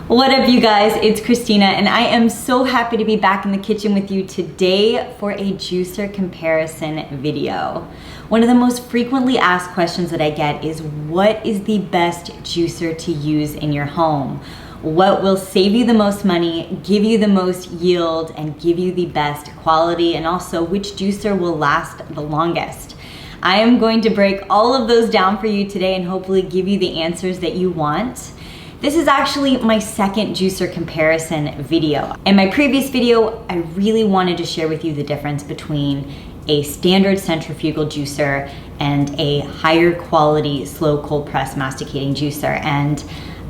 What up, you guys? It's Christina, and I am so happy to be back in the kitchen with you today for a juicer comparison video. One of the most frequently asked questions that I get is, what is the best juicer to use in your home? What will save you the most money, give you the most yield, and give you the best quality, and also which juicer will last the longest? I am going to break all of those down for you today and hopefully give you the answers that you want. This is actually my second juicer comparison video. In my previous video, I really wanted to share with you the difference between a standard centrifugal juicer and a higher quality slow cold press masticating juicer. And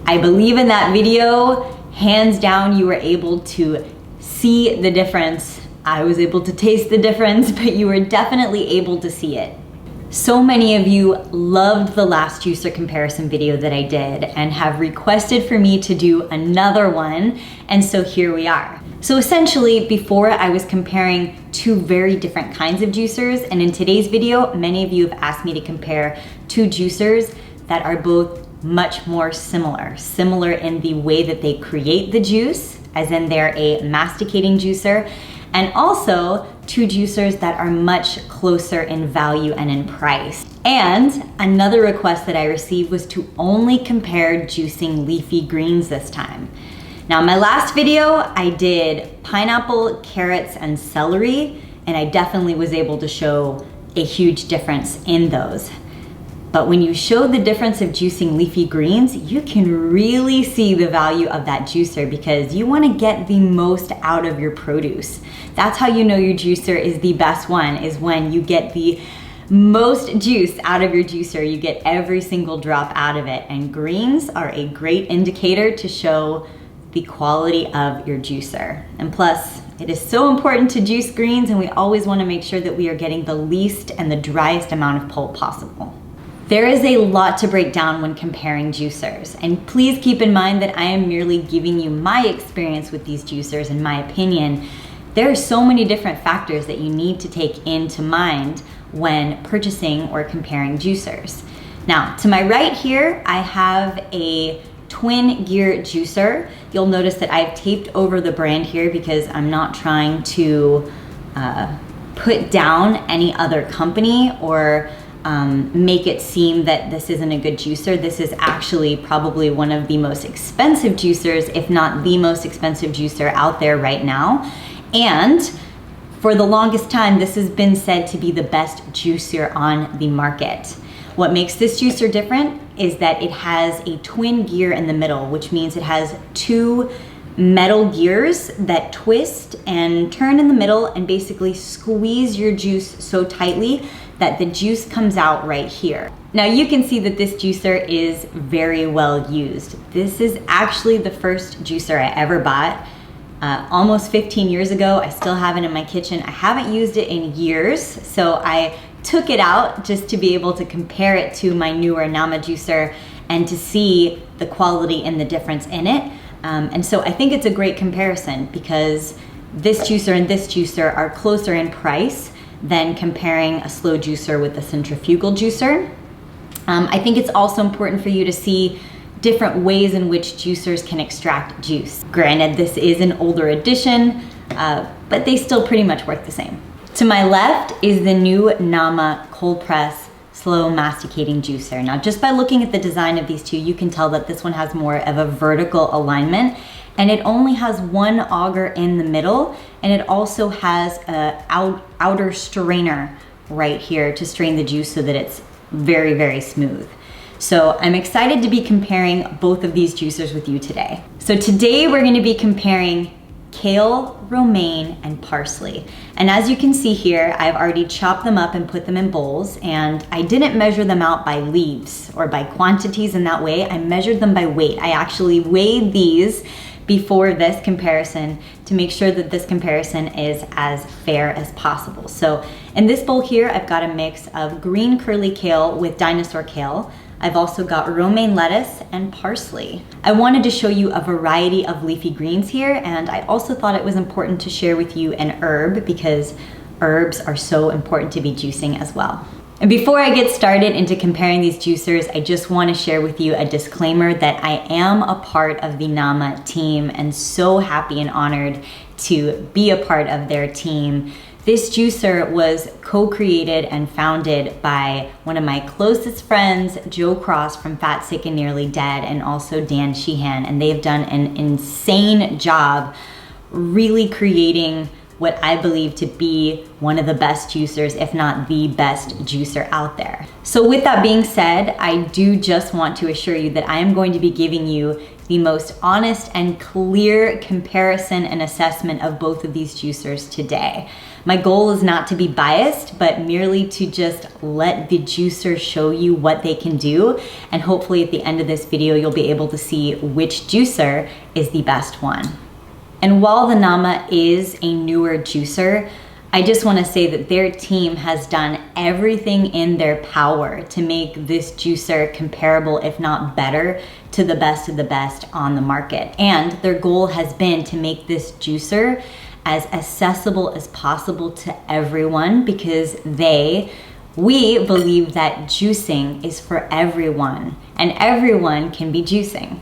I believe in that video, hands down, you were able to see the difference. I was able to taste the difference, but you were definitely able to see it. So many of you loved the last juicer comparison video that I did and have requested for me to do another one, and so here we are. So essentially, before I was comparing two very different kinds of juicers, and in today's video, many of you have asked me to compare two juicers that are both much more similar in the way that they create the juice, as in they're a masticating juicer, and also two juicers that are much closer in value and in price. And another request that I received was to only compare juicing leafy greens this time. Now, in my last video, I did pineapple, carrots, and celery, and I definitely was able to show a huge difference in those. But when you show the difference of juicing leafy greens, you can really see the value of that juicer because you want to get the most out of your produce. That's how you know your juicer is the best one, is when you get the most juice out of your juicer. You get every single drop out of it. And greens are a great indicator to show the quality of your juicer. And plus, it is so important to juice greens, and we always want to make sure that we are getting the least and the driest amount of pulp possible. There is a lot to break down when comparing juicers, and please keep in mind that I am merely giving you my experience with these juicers and my opinion. There are so many different factors that you need to take into mind when purchasing or comparing juicers. Now, to my right here, I have a twin gear juicer. You'll notice that I've taped over the brand here because I'm not trying to put down any other company or make it seem that this isn't a good juicer. This is actually probably one of the most expensive juicers, if not the most expensive juicer out there right now. And for the longest time, this has been said to be the best juicer on the market. What makes this juicer different is that it has a twin gear in the middle, which means it has two metal gears that twist and turn in the middle and basically squeeze your juice so tightly that the juice comes out right here. Now you can see that this juicer is very well used. This is actually the first juicer I ever bought almost 15 years ago. I still have it in my kitchen. I haven't used it in years, so I took it out just to be able to compare it to my newer Nama juicer and to see the quality and the difference in it. And so I think it's a great comparison because this juicer and this juicer are closer in price than comparing a slow juicer with a centrifugal juicer. I think it's also important for you to see different ways in which juicers can extract juice. Granted, this is an older edition, but they still pretty much work the same. To my left is the new Nama cold press slow masticating juicer. Now, just by looking at the design of these two, you can tell that this one has more of a vertical alignment, and it only has one auger in the middle, and it also has a outer strainer right here to strain the juice so that it's very, very smooth. So I'm excited to be comparing both of these juicers with you today. So today we're gonna be comparing kale, romaine, and parsley. And as you can see here, I've already chopped them up and put them in bowls, and I didn't measure them out by leaves or by quantities in that way. I measured them by weight. I actually weighed these before this comparison to make sure that this comparison is as fair as possible. So in this bowl here, I've got a mix of green curly kale with dinosaur kale. I've also got romaine lettuce and parsley. I wanted to show you a variety of leafy greens here, and I also thought it was important to share with you an herb because herbs are so important to be juicing as well. And before I get started into comparing these juicers, I just want to share with you a disclaimer that I am a part of the Nama team and so happy and honored to be a part of their team. This juicer was co-created and founded by one of my closest friends, Joe Cross from Fat, Sick, and Nearly Dead, and also Dan Sheehan, and they've done an insane job really creating what I believe to be one of the best juicers, if not the best juicer out there. So with that being said, I do just want to assure you that I am going to be giving you the most honest and clear comparison and assessment of both of these juicers today. My goal is not to be biased, but merely to just let the juicer show you what they can do. And hopefully at the end of this video, you'll be able to see which juicer is the best one. And while the Nama is a newer juicer, I just want to say that their team has done everything in their power to make this juicer comparable, if not better, to the best of the best on the market. And their goal has been to make this juicer as accessible as possible to everyone, because we believe that juicing is for everyone and everyone can be juicing.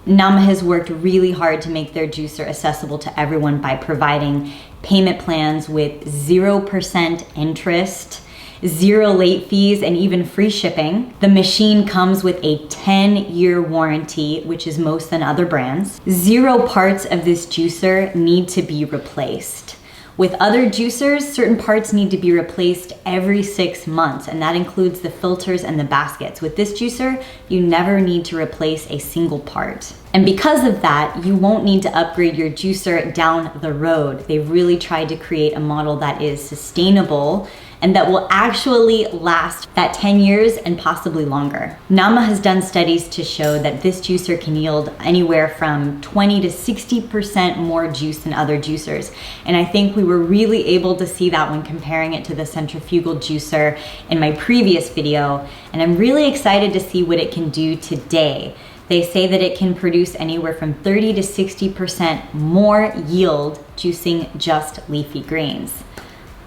Nama has worked really hard to make their juicer accessible to everyone by providing payment plans with 0% interest, 0 late fees, and even free shipping. The machine comes with a 10-year warranty, which is most than other brands. 0 parts of this juicer need to be replaced. With other juicers, certain parts need to be replaced every 6 months, and that includes the filters and the baskets. With this juicer, you never need to replace a single part. And because of that, you won't need to upgrade your juicer down the road. They've really tried to create a model that is sustainable and that will actually last that 10 years and possibly longer. Nama has done studies to show that this juicer can yield anywhere from 20 to 60% more juice than other juicers. And I think we were really able to see that when comparing it to the centrifugal juicer in my previous video. And I'm really excited to see what it can do today. They say that it can produce anywhere from 30 to 60% more yield juicing just leafy greens.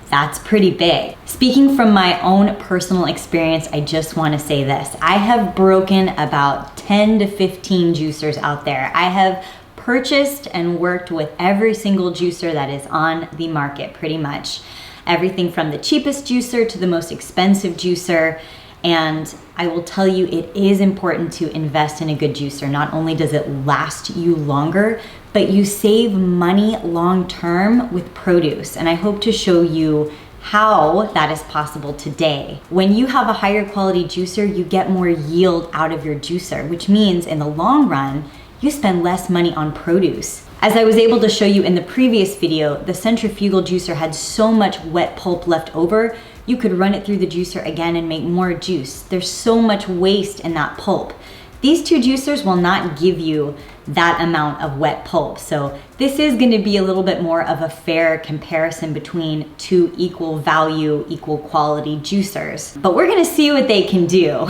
That's pretty big. Speaking from my own personal experience, I just want to say this. I have broken about 10 to 15 juicers out there. I have purchased and worked with every single juicer that is on the market, pretty much. Everything from the cheapest juicer to the most expensive juicer. And I will tell you, it is important to invest in a good juicer. Not only does it last you longer, but you save money long-term with produce. And I hope to show you how that is possible today. When you have a higher quality juicer, you get more yield out of your juicer, which means in the long run, you spend less money on produce. As I was able to show you in the previous video, the centrifugal juicer had so much wet pulp left over, you could run it through the juicer again and make more juice. There's so much waste in that pulp. These two juicers will not give you that amount of wet pulp. So this is going to be a little bit more of a fair comparison between two equal value, equal quality juicers. But we're going to see what they can do.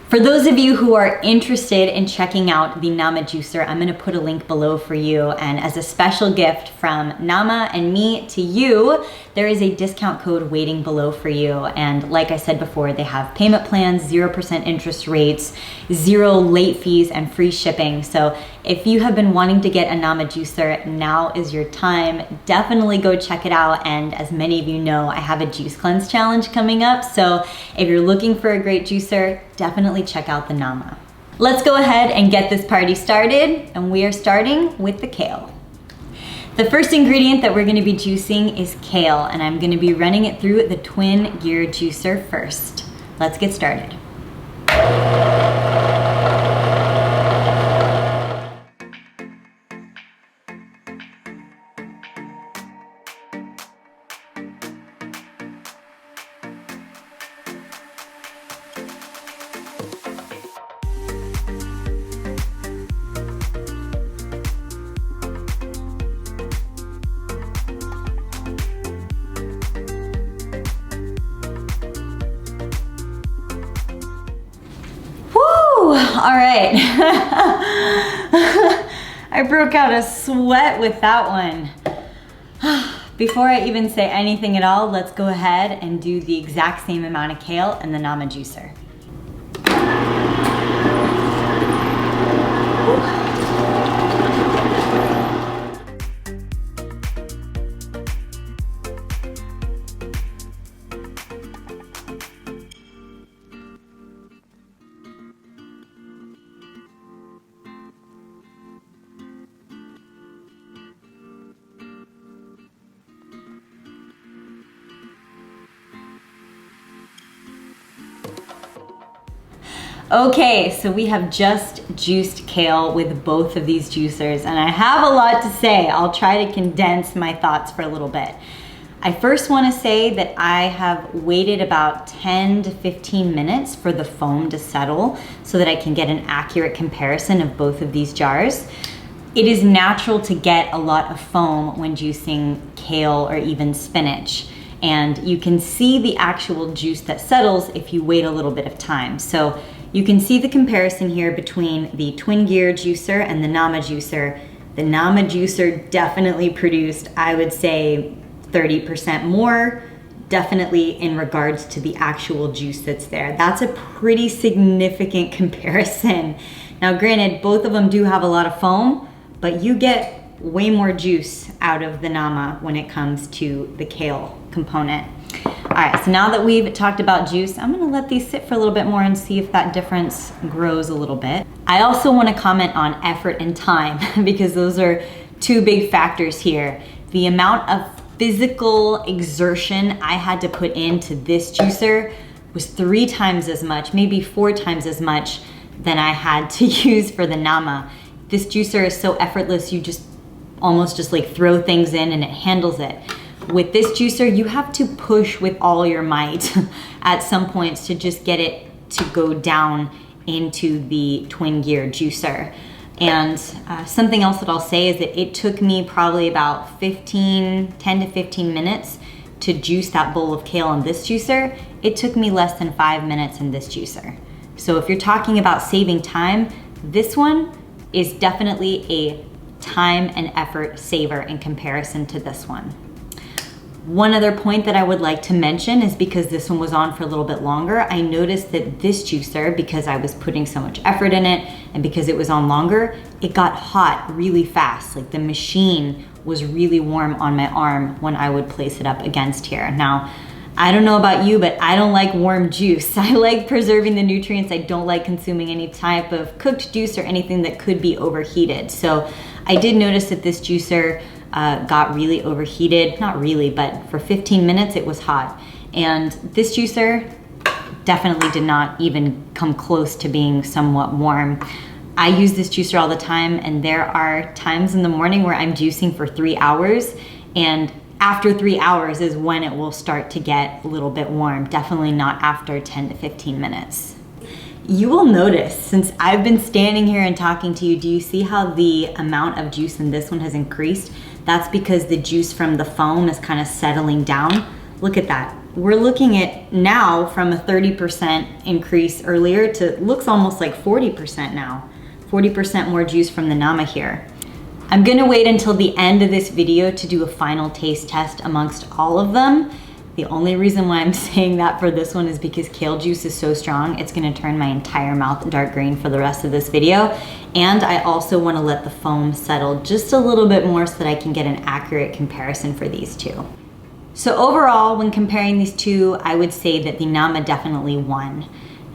For those of you who are interested in checking out the Nama juicer, I'm going to put a link below for you. And as a special gift from Nama and me to you, there is a discount code waiting below for you. And like I said before, they have payment plans, 0% interest rates, 0 late fees, and free shipping. So if you have been wanting to get a Nama juicer, now is your time. Definitely go check it out. And as many of you know, I have a juice cleanse challenge coming up. So if you're looking for a great juicer, definitely check out the Nama. Let's go ahead and get this party started. And we are starting with the kale. The first ingredient that we're going to be juicing is kale, and I'm going to be running it through the twin gear juicer first. Let's get started. All right. I broke out a sweat with that one. Before I even say anything at all, let's go ahead and do the exact same amount of kale in the Nama juicer. Okay, so we have just juiced kale with both of these juicers, and I have a lot to say. I'll try to condense my thoughts for a little bit. I first want to say that I have waited about 10 to 15 minutes for the foam to settle so that I can get an accurate comparison of both of these jars. It is natural to get a lot of foam when juicing kale or even spinach, and you can see the actual juice that settles if you wait a little bit of time. So you can see the comparison here between the twin gear juicer and the Nama juicer. The Nama juicer definitely produced, I would say, 30% more, definitely in regards to the actual juice that's there. That's a pretty significant comparison. Now granted, both of them do have a lot of foam, but you get way more juice out of the Nama when it comes to the kale component. All right, so now that we've talked about juice, I'm gonna let these sit for a little bit more and see if that difference grows a little bit. I also wanna comment on effort and time because those are two big factors here. The amount of physical exertion I had to put into this juicer was 3 times as much, maybe 4 times as much than I had to use for the Nama. This juicer is so effortless, you just almost just like throw things in and it handles it. With this juicer, you have to push with all your might at some points to just get it to go down into the twin gear juicer. And something else that I'll say is that it took me probably about 10 to 15 minutes to juice that bowl of kale in this juicer. It took me less than 5 minutes in this juicer. So if you're talking about saving time, this one is definitely a time and effort saver in comparison to this one. One other point that I would like to mention is because this one was on for a little bit longer, I noticed that this juicer, because I was putting so much effort in it and because it was on longer, it got hot really fast. Like the machine was really warm on my arm when I would place it up against here. Now, I don't know about you, but I don't like warm juice. I like preserving the nutrients. I don't like consuming any type of cooked juice or anything that could be overheated. So I did notice that this juicer got really overheated. Not really, but for 15 minutes it was hot. And this juicer definitely did not even come close to being somewhat warm. I use this juicer all the time, and there are times in the morning where I'm juicing for 3 hours, and after 3 hours is when it will start to get a little bit warm. Definitely not after 10 to 15 minutes. You will notice, since I've been standing here and talking to you, do you see how the amount of juice in this one has increased? That's because the juice from the foam is kind of settling down. Look at that. We're looking at now from a 30% increase earlier to looks almost like 40% now. 40% more juice from the Nama here. I'm gonna wait until the end of this video to do a final taste test amongst all of them. The only reason why I'm saying that for this one is because kale juice is so strong, it's gonna turn my entire mouth dark green for the rest of this video. And I also wanna let the foam settle just a little bit more so that I can get an accurate comparison for these two. So overall, when comparing these two, I would say that the Nama definitely won.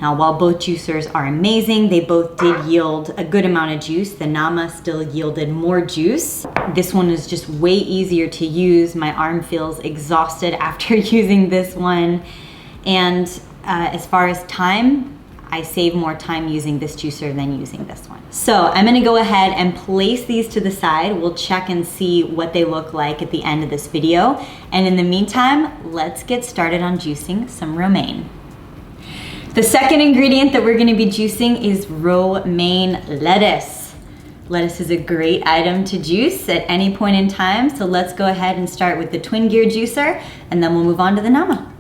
Now, while both juicers are amazing, they both did yield a good amount of juice. The Nama still yielded more juice. This one is just way easier to use. My arm feels exhausted after using this one. And as far as time, I save more time using this juicer than using this one. So I'm gonna go ahead and place these to the side. We'll check and see what they look like at the end of this video. And in the meantime, let's get started on juicing some romaine. The second ingredient that we're gonna be juicing is romaine lettuce. Lettuce is a great item to juice at any point in time, so let's go ahead and start with the twin gear juicer, and then we'll move on to the Nama.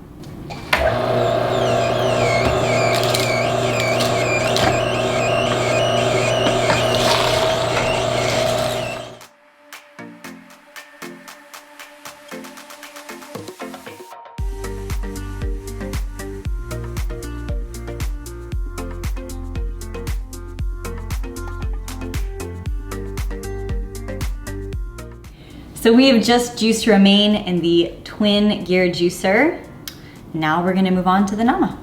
So we have just juiced romaine in the twin gear juicer. Now we're gonna move on to the Nama.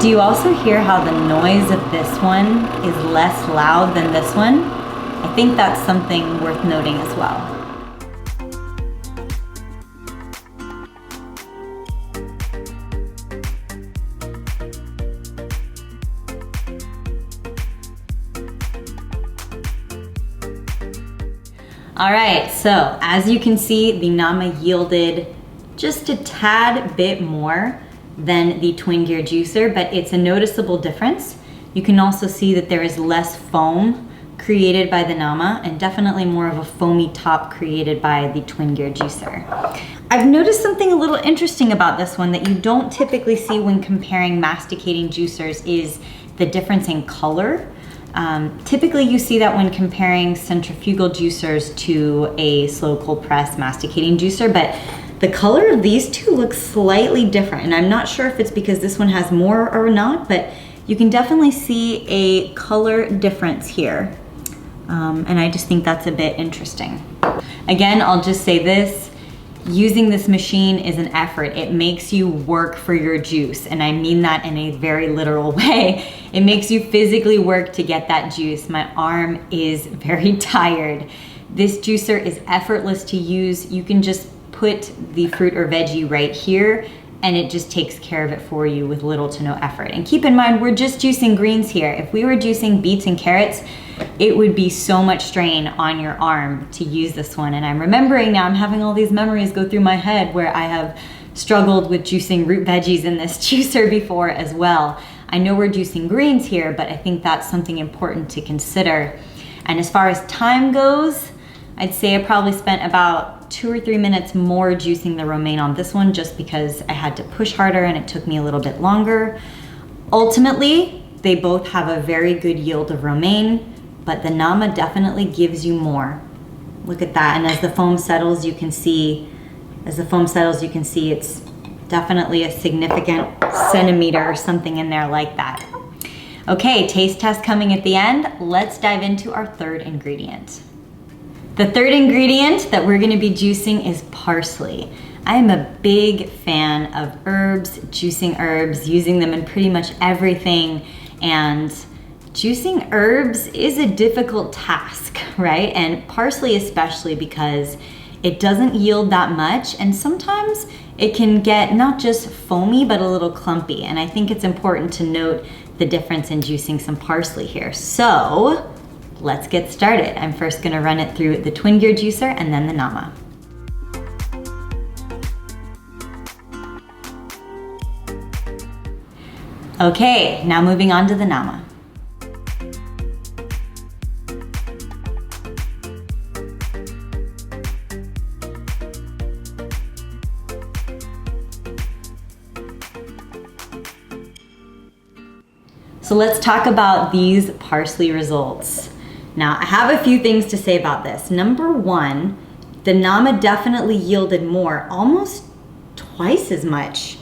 Do you also hear how the noise of this one is less loud than this one? I think that's something worth noting as well. All right, so as you can see, the Nama yielded just a tad bit more than the twin gear juicer, but it's a noticeable difference. You can also see that there is less foam created by the Nama and definitely more of a foamy top created by the twin gear juicer. I've noticed something a little interesting about this one that you don't typically see when comparing masticating juicers is the difference in color. Typically you see that when comparing centrifugal juicers to a slow cold press masticating juicer, but the color of these two looks slightly different. And I'm not sure if it's because this one has more or not, but you can definitely see a color difference here. And I just think that's a bit interesting. Again, I'll just say this, using this machine is an effort. It makes you work for your juice, and I mean that in a very literal way. It makes you physically work to get that juice. My arm is very tired. This juicer is effortless to use. You can just put the fruit or veggie right here, and it just takes care of it for you with little to no effort. And keep in mind, we're just juicing greens here. If we were juicing beets and carrots, it would be so much strain on your arm to use this one. And I'm remembering now, I'm having all these memories go through my head where I have struggled with juicing root veggies in this juicer before as well. I know we're juicing greens here, but I think that's something important to consider. And as far as time goes, I'd say I probably spent about 2 or 3 minutes more juicing the romaine on this one just because I had to push harder and it took me a little bit longer. Ultimately, they both have a very good yield of romaine, but the Nama definitely gives you more. Look at that, and as the foam settles, you can see, it's definitely a significant centimeter or something in there like that. Okay, taste test coming at the end. Let's dive into our third ingredient. The third ingredient that we're gonna be juicing is parsley. I am a big fan of herbs, juicing herbs, using them in pretty much everything, and juicing herbs is a difficult task, right? And parsley especially, because it doesn't yield that much, and sometimes it can get not just foamy, but a little clumpy. And I think it's important to note the difference in juicing some parsley here. So let's get started. I'm first gonna run it through the twin gear juicer and then the Nama. Okay, now moving on to the Nama. So let's talk about these parsley results. Now, I have a few things to say about this. Number one, the Nama definitely yielded more, almost twice as much,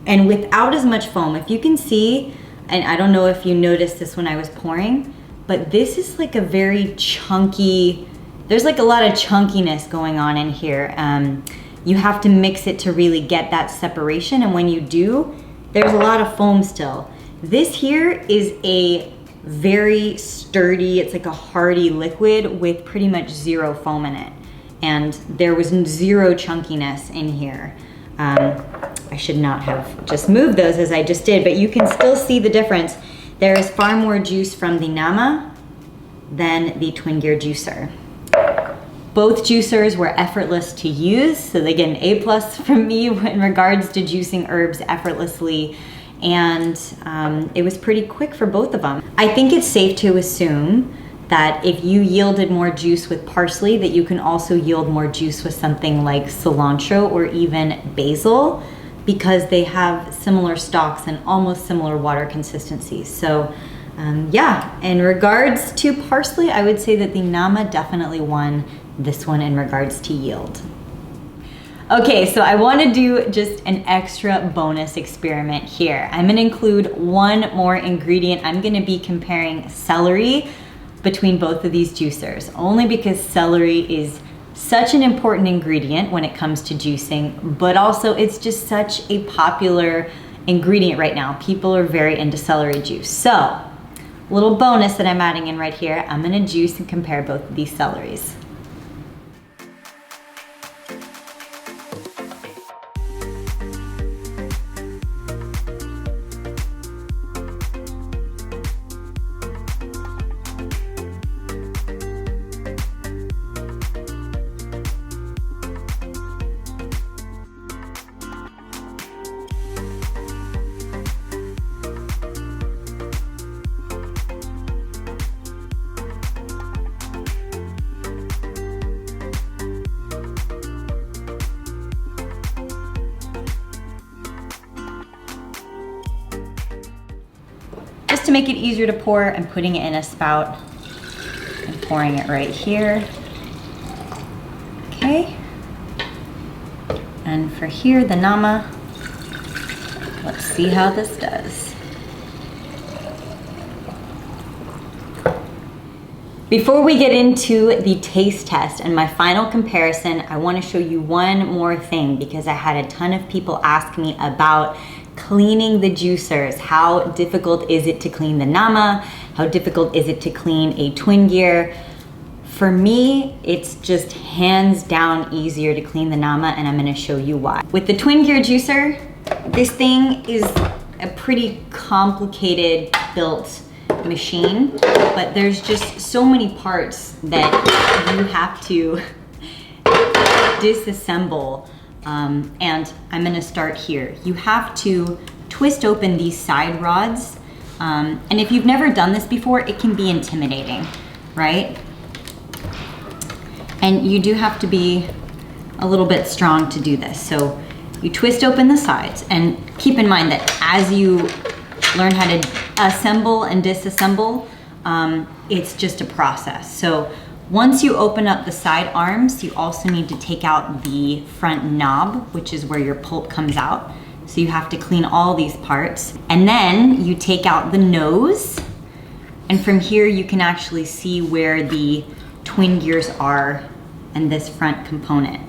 and without as much foam. If you can see, and I don't know if you noticed this when I was pouring, but this is like a very chunky, there's like a lot of chunkiness going on in here. You have to mix it to really get that separation, and when you do, there's a lot of foam still. This here is a very sturdy, it's like a hardy liquid with pretty much zero foam in it. And there was zero chunkiness in here. I should not have just moved those as I just did, but you can still see the difference. There is far more juice from the Nama than the twin gear juicer. Both juicers were effortless to use, so they get an A+ from me in regards to juicing herbs effortlessly. And it was pretty quick for both of them. I think it's safe to assume that if you yielded more juice with parsley, that you can also yield more juice with something like cilantro or even basil, because they have similar stalks and almost similar water consistencies. So yeah, in regards to parsley, I would say that the Nama definitely won this one in regards to yield. Okay, so I want to do just an extra bonus experiment here. I'm going to include one more ingredient. I'm going to be comparing celery, between both of these juicers, only because celery is such an important ingredient when it comes to juicing, but also it's just such a popular ingredient right now. People are very into celery juice. So, a little bonus that I'm adding in right here, I'm gonna juice and compare both of these celeries. Just to make it easier to pour, I'm putting it in a spout and pouring it right here. Okay. And for here, the nama, let's see how this does. Before we get into the taste test and my final comparison, I want to show you one more thing because I had a ton of people ask me about cleaning the juicers. How difficult is it to clean the nama? How difficult is it to clean a twin gear? For me, it's just hands down easier to clean the nama, and I'm gonna show you why. With the twin gear juicer, this thing is a pretty complicated built machine, but there's just so many parts that you have to disassemble. And I'm gonna start here. You have to twist open these side rods. And if you've never done this before, it can be intimidating, right? And you do have to be a little bit strong to do this. So you twist open the sides, and keep in mind that as you learn how to assemble and disassemble, it's just a process. So once you open up the side arms, you also need to take out the front knob, which is where your pulp comes out. So you have to clean all these parts. And then you take out the nose. And from here, you can actually see where the twin gears are and this front component.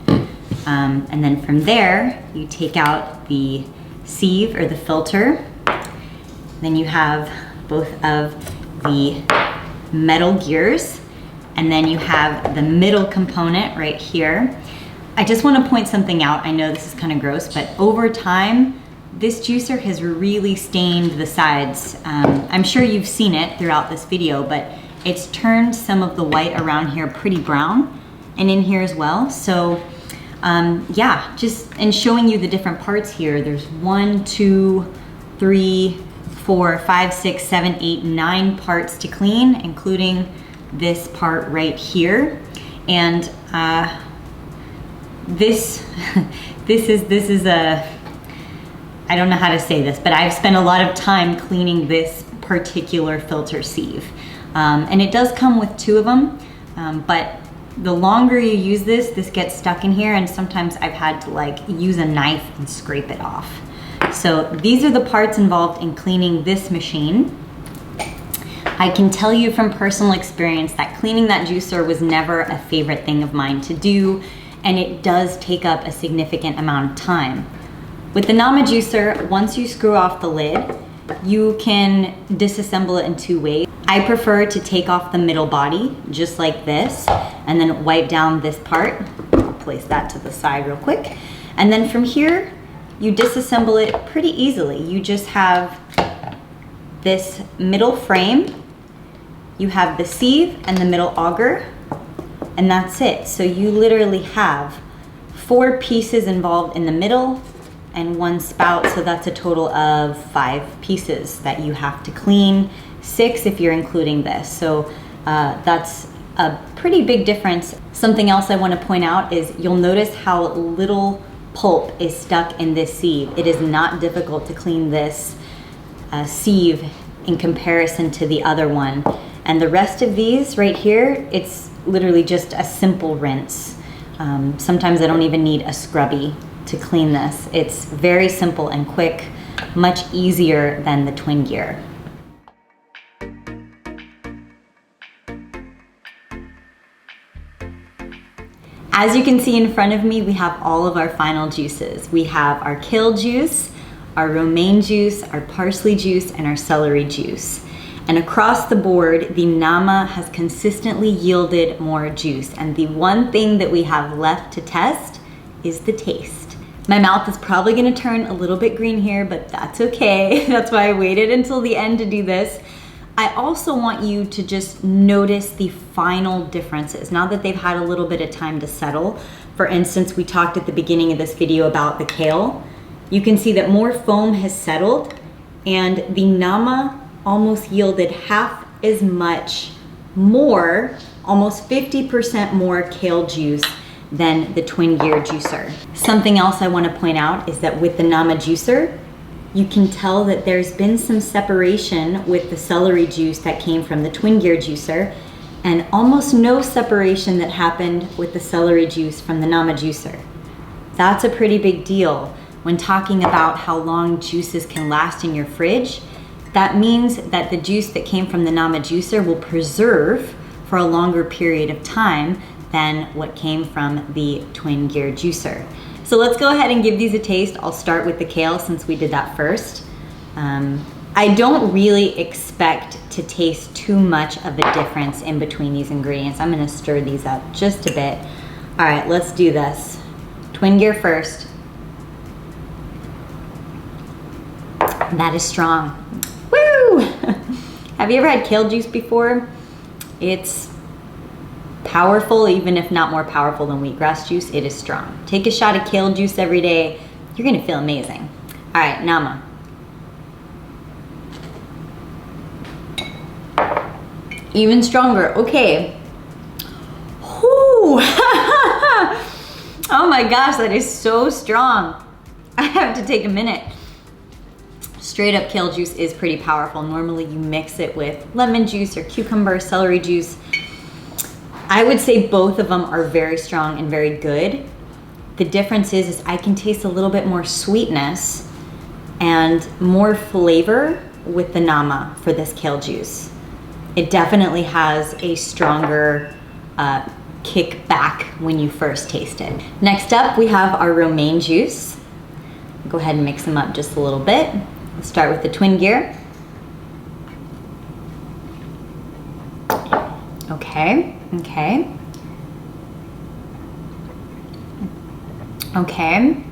And then from there, you take out the sieve or the filter. Then you have both of the metal gears. And then you have the middle component right here. I just want to point something out. I know this is kind of gross, but over time, this juicer has really stained the sides. I'm sure you've seen it throughout this video, but it's turned some of the white around here pretty brown and in here as well. So yeah, just in showing you the different parts here, there's 1, 2, 3, 4, 5, 6, 7, 8, 9 parts to clean, including this part right here. And this is a, I don't know how to say this, but I've spent a lot of time cleaning this particular filter sieve. And it does come with 2 of them, but the longer you use this gets stuck in here, and sometimes I've had to like use a knife and scrape it off. So these are the parts involved in cleaning this machine. I can tell you from personal experience that cleaning that juicer was never a favorite thing of mine to do, and it does take up a significant amount of time. With the nama juicer, once you screw off the lid, you can disassemble it in 2 ways. I prefer to take off the middle body, just like this, and then wipe down this part. I'll place that to the side real quick. And then from here, you disassemble it pretty easily. You just have this middle frame, you have the sieve and the middle auger, and that's it. So you literally have 4 pieces involved in the middle and 1 spout, so that's a total of 5 pieces that you have to clean, 6 if you're including this. So that's a pretty big difference. Something else I want to point out is you'll notice how little pulp is stuck in this sieve. It is not difficult to clean this sieve in comparison to the other one. And the rest of these right here, it's literally just a simple rinse. Sometimes I don't even need a scrubby to clean this. It's very simple and quick, much easier than the twin gear. As you can see in front of me, we have all of our final juices. We have our kale juice, our romaine juice, our parsley juice, and our celery juice. And across the board, the Nama has consistently yielded more juice. And the one thing that we have left to test is the taste. My mouth is probably gonna turn a little bit green here, but that's okay. That's why I waited until the end to do this. I also want you to just notice the final differences, now that they've had a little bit of time to settle. For instance, we talked at the beginning of this video about the kale. You can see that more foam has settled, and the Nama almost yielded half as much more, almost 50% more kale juice than the twin gear juicer. Something else I want to point out is that with the Nama juicer, you can tell that there's been some separation with the celery juice that came from the twin gear juicer, and almost no separation that happened with the celery juice from the Nama juicer. That's a pretty big deal. When talking about how long juices can last in your fridge, that means that the juice that came from the Nama juicer will preserve for a longer period of time than what came from the twin gear juicer. So let's go ahead and give these a taste. I'll start with the kale since we did that first. I don't really expect to taste too much of a difference in between these ingredients. I'm gonna stir these up just a bit. All right, let's do this. Twin gear first. That is strong. Woo! Have you ever had kale juice before? It's powerful, even if not more powerful than wheatgrass juice. It is strong. Take a shot of kale juice every day. You're gonna feel amazing. All right, Nama. Even stronger, okay. Whew. Oh my gosh, that is so strong. I have to take a minute. Straight up kale juice is pretty powerful. Normally you mix it with lemon juice or cucumber, celery juice. I would say both of them are very strong and very good. The difference is I can taste a little bit more sweetness and more flavor with the Nama for this kale juice. It definitely has a stronger kick back when you first taste it. Next up, we have our romaine juice. Go ahead and mix them up just a little bit. Let's start with the twin gear. Okay. Okay. Okay.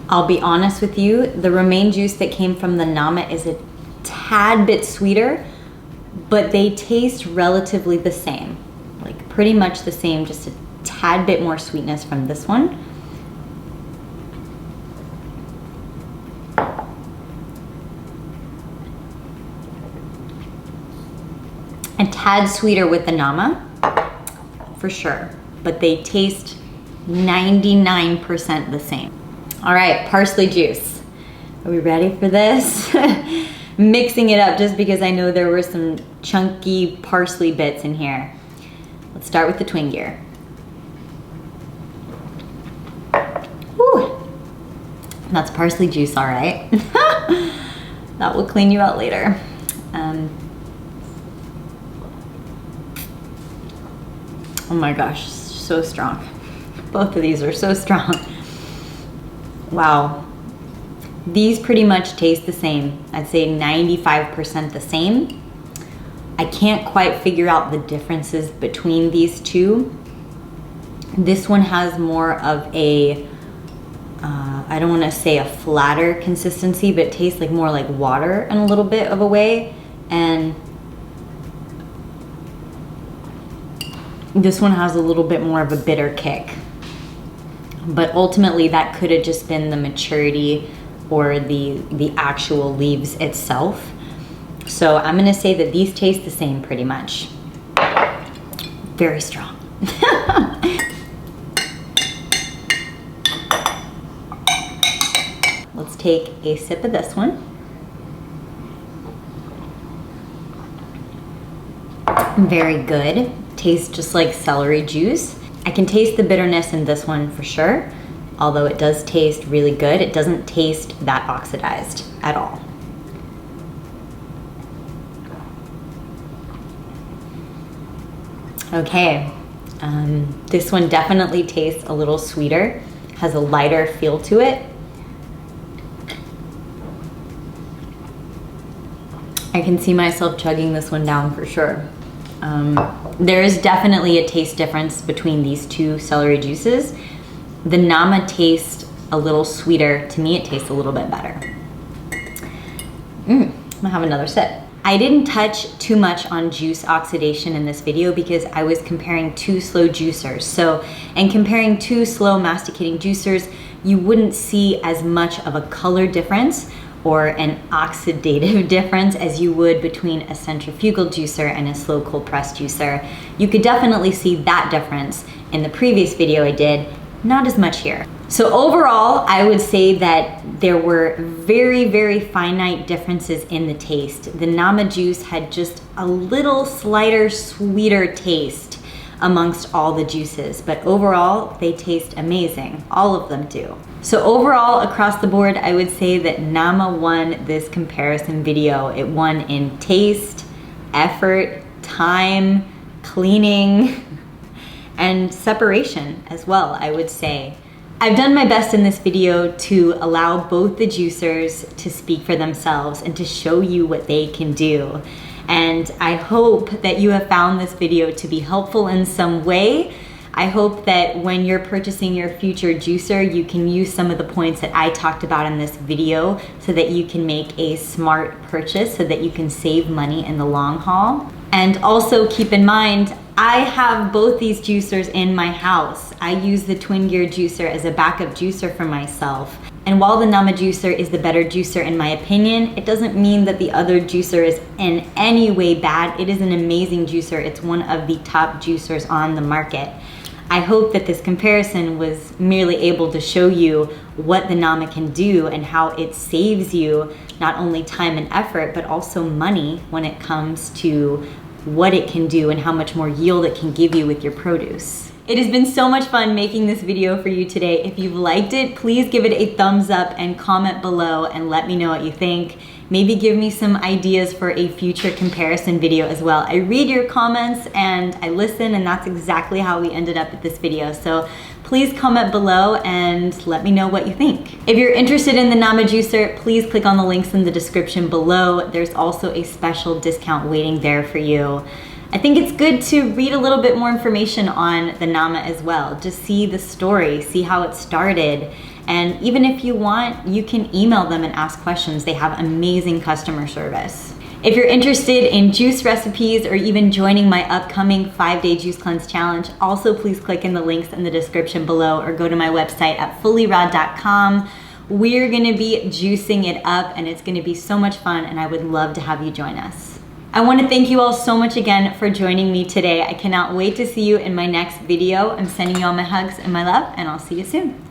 I'll be honest with you, the romaine juice that came from the Nama is a tad bit sweeter, but they taste relatively the same. Like pretty much the same, just a tad bit more sweetness from this one. A tad sweeter with the Nama, for sure, but they taste 99% the same. All right, parsley juice. Are we ready for this? Mixing it up just because I know there were some chunky parsley bits in here. Let's start with the twin gear. Whew. That's parsley juice, all right. That will clean you out later. Oh my gosh, so strong. Both of these are so strong. Wow. These pretty much taste the same. I'd say 95% the same. I can't quite figure out the differences between these two. This one has more of a, I don't want to say a flatter consistency, but it tastes like more like water in a little bit of a way. And this one has a little bit more of a bitter kick. But ultimately that could have just been the maturity or the actual leaves itself. So I'm gonna say that these taste the same pretty much. Very strong. Let's take a sip of this one. Very good. Tastes just like celery juice. I can taste the bitterness in this one for sure, although it does taste really good. It doesn't taste that oxidized at all. Okay, This one definitely tastes a little sweeter, has a lighter feel to it. I can see myself chugging this one down for sure. There is definitely a taste difference between these two celery juices. The Nama tastes a little sweeter. To me, it tastes a little bit better. I'm gonna have another sip. I didn't touch too much on juice oxidation in this video because I was comparing two slow juicers. So, and comparing two slow masticating juicers, you wouldn't see as much of a color difference or an oxidative difference as you would between a centrifugal juicer and a slow cold press juicer. You could definitely see that difference in the previous video I did, not as much here. So overall, I would say that there were very, very finite differences in the taste. The Nama juice had just a little slighter, sweeter taste amongst all the juices, but overall, they taste amazing. All of them do. So overall, across the board, I would say that Nama won this comparison video. It won in taste, effort, time, cleaning, and separation as well, I would say. I've done my best in this video to allow both the juicers to speak for themselves and to show you what they can do. And I hope that you have found this video to be helpful in some way. I hope that when you're purchasing your future juicer, you can use some of the points that I talked about in this video so that you can make a smart purchase, so that you can save money in the long haul. And also keep in mind, I have both these juicers in my house. I use the Twin Gear juicer as a backup juicer for myself. And while the Nama juicer is the better juicer in my opinion, it doesn't mean that the other juicer is in any way bad. It is an amazing juicer. It's one of the top juicers on the market. I hope that this comparison was merely able to show you what the Nama can do and how it saves you not only time and effort, but also money when it comes to what it can do and how much more yield it can give you with your produce. It has been so much fun making this video for you today. If you've liked it, please give it a thumbs up and comment below and let me know what you think. Maybe give me some ideas for a future comparison video as well. I read your comments and I listen, and that's exactly how we ended up at this video. So please comment below and let me know what you think. If you're interested in the Nama juicer, please click on the links in the description below. There's also a special discount waiting there for you. I think it's good to read a little bit more information on the Nama as well. Just see the story, see how it started. And even if you want, you can email them and ask questions. They have amazing customer service. If you're interested in juice recipes or even joining my upcoming 5-day juice cleanse challenge, also please click in the links in the description below or go to my website at FullyRaw.com. We're gonna be juicing it up and it's gonna be so much fun, and I would love to have you join us. I want to thank you all so much again for joining me today. I cannot wait to see you in my next video. I'm sending you all my hugs and my love, and I'll see you soon.